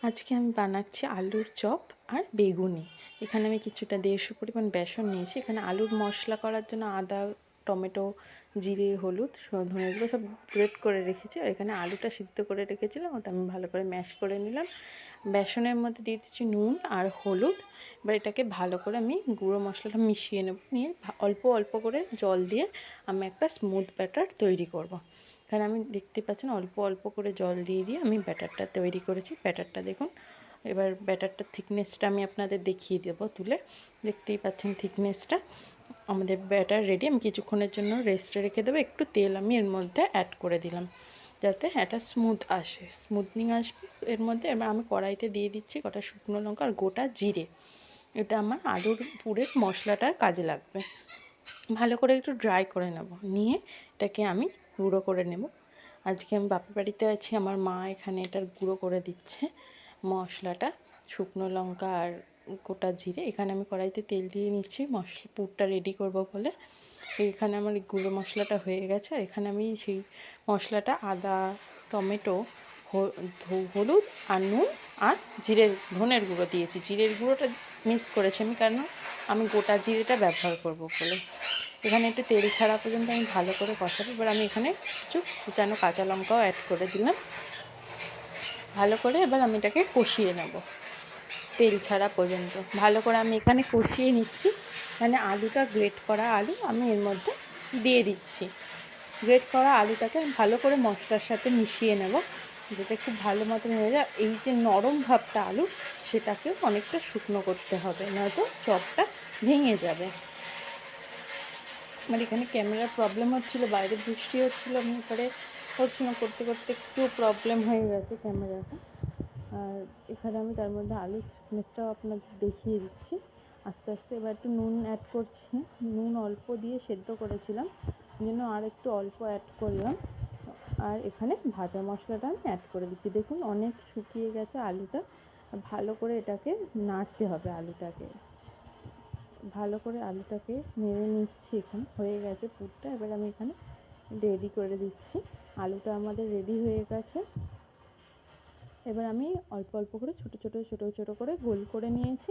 আজকে আমি বানাচ্ছি আলুর চপ আর বেগুনি। এখানে আমি কিছুটা 150 পরিমাণ বেসন নিয়েছি। এখানে আলুর মশলা করার জন্য আদা, টমেটো, জিরে, হলুদ, ধনে এগুলো সব গ্রেট করে রেখেছি। আর এখানে আলুটা সিদ্ধ করে রেখেছিলাম, ওটা আমি ভালো করে ম্যাশ করে নিলাম। বেসনের মধ্যে দিয়ে দিচ্ছি নুন আর হলুদ। এবার এটাকে ভালো করে আমি গুঁড়ো মশলাটা মিশিয়ে নেব। নিয়ে অল্প অল্প করে জল দিয়ে আমি একটা স্মুথ ব্যাটার তৈরি করব। এখানে আমি দেখতে পাচ্ছেন অল্প অল্প করে জল দিয়ে আমি ব্যাটারটা তৈরি করেছি। ব্যাটারটা দেখুন। এবার ব্যাটারটার থিকনেসটা আমি আপনাদের দেখিয়ে দেবো তুলে। দেখতেই পাচ্ছেন থিকনেসটা। আমাদের ব্যাটার রেডি। আমি কিছুক্ষণের জন্য রেস্টে রেখে দেবো। একটু তেল আমি এর মধ্যে অ্যাড করে দিলাম যাতে এটা স্মুথ আসে, স্মুথনিং আসবে এর মধ্যে। এবার আমি কড়াইতে দিয়ে দিচ্ছি গোটা শুকনো লঙ্কা আর গোটা জিরে। এটা আমার আলুর পুরের মশলাটা কাজে লাগবে। ভালো করে একটু ড্রাই করে নেব, নিয়ে এটাকে আমি গুঁড়ো করে নেব। আজকে আমি বাপের বাড়িতে আছি, আমার মা এখানে এটার গুঁড়ো করে দিচ্ছে মশলাটা, শুকনো লঙ্কা আর গোটা জিরে। এখানে আমি কড়াইতে তেল দিয়ে নিচ্ছি মশলা পুরটা রেডি করব বলে। এখানে আমার গুঁড়ো মশলাটা হয়ে গেছে। আর এখানে আমি সেই মশলাটা আদা, টমেটো, হলুদ আর নুন আর ধনের গুঁড়ো দিয়েছি। জিরের গুঁড়োটা মিক্স করেছি আমি, কারণ আমি গোটা জিরেটা ব্যবহার করব বলে। এখানে একটু তেল ছাড়া পর্যন্ত আমি ভালো করে কষাবো। এবার আমি এখানে কিছু কুচানো কাঁচা লঙ্কাও অ্যাড করে দিলাম ভালো করে। এবার আমি এটাকে কষিয়ে নেব তেল ছাড়া পর্যন্ত। ভালো করে আমি এখানে কষিয়ে নিচ্ছি। মানে আলুটা গ্রেট করা আলু আমি এর মধ্যে দিয়ে দিচ্ছি। গ্রেট করা আলুটাকে আমি ভালো করে মশলার সাথে মিশিয়ে নেব, যাতে খুব ভালো মতন হয়ে যায়। এই যে নরম ভাবটা আলু, সেটাকেও অনেকটা শুকনো করতে হবে, নয়তো চপটা ভেঙে যাবে। আমার এখানে ক্যামেরার প্রবলেম হচ্ছিলো, বাইরে বৃষ্টি হচ্ছিলো, আমি পরে করছিলাম, করতে করতে একটু প্রবলেম হয়ে গেছে ক্যামেরাটা। আর এখানে আমি তার মধ্যে আলুর থিকনেসটাও আপনাদের দেখিয়ে দিচ্ছি আস্তে আস্তে। এবার একটু নুন অ্যাড করছি। নুন অল্প দিয়ে সেদ্ধ করেছিলাম, এই জন্য আর একটু অল্প অ্যাড করলাম। আর এখানে ভাজা মশলাটা আমি অ্যাড করে দিচ্ছি। দেখুন অনেক শুকিয়ে গেছে আলুটা। ভালো করে এটাকে নাড়তে হবে, আলুটাকে ভালো করে আলুটাকে নেড়ে নিচ্ছি। এখানে হয়ে গেছে পুরটা। এবার আমি এখানে রেডি করে দিচ্ছি। আলুটা আমাদের রেডি হয়ে গেছে। এবার আমি অল্প অল্প করে ছোটো করে গোল করে নিয়েছি।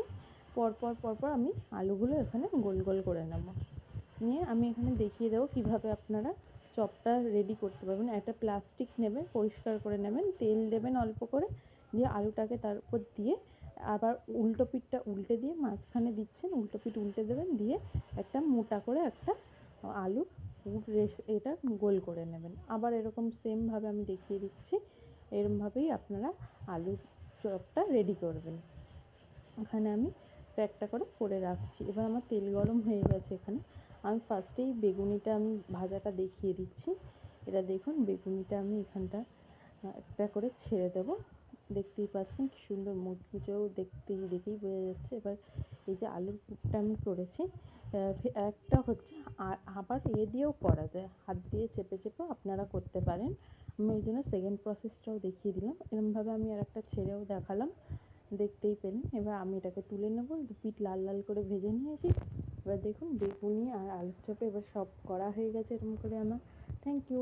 পরপর আমি আলুগুলো এখানে গোল গোল করে নেব। নিয়ে আমি এখানে দেখিয়ে দেবো কীভাবে আপনারা চপটা রেডি করতে পারবেন। একটা প্লাস্টিক নেবেন, পরিষ্কার করে নেবেন, তেল দেবেন অল্প করে, দিয়ে আলুটাকে তার উপর দিয়ে আবার উল্টো পিঠটা উল্টে দিয়ে মাঝখানে দিচ্ছেন, উল্টো পিঠ উল্টে দেবেন, দিয়ে একটা মোটা করে একটা আলু এটা গোল করে নেবেন। আবার এরকম সেমভাবে আমি দেখিয়ে দিচ্ছি, এরমভাবেই আপনারা আলুর চপটা রেডি করবেন। এখানে আমি একটা করে রাখছি। এবার আমার তেল গরম হয়ে গেছে। এখানে আমি ফার্স্টেই বেগুনিটা আমি ভাজাটা দেখিয়ে দিচ্ছি। এটা দেখুন, বেগুনিটা আমি এখানটা একটা করে ছেড়ে দেব। দেখতেই পাচ্ছেন কি সুন্দর মুচমুচেও দেখেই বোঝা যাচ্ছে। এবার এই যে আলুর পুরটা আমি করেছি, একটা হচ্ছে আবার দিয়েও করা যায়, হাত দিয়ে চেপেও আপনারা করতে পারেন। আমি ওই জন্য সেকেন্ড প্রসেসটাও দেখিয়ে দিলাম। এরমভাবে আমি আর একটা ছেড়েও দেখালাম, দেখতেই পেলেন। এবার আমি এটাকে তুলে নেব। পিঠ লাল লাল করে ভেজে নিয়েছি। এবার দেখুন বেগুনি আর আলুর চপে এবার সব করা হয়ে গেছে এরকম করে আমার। Thank you.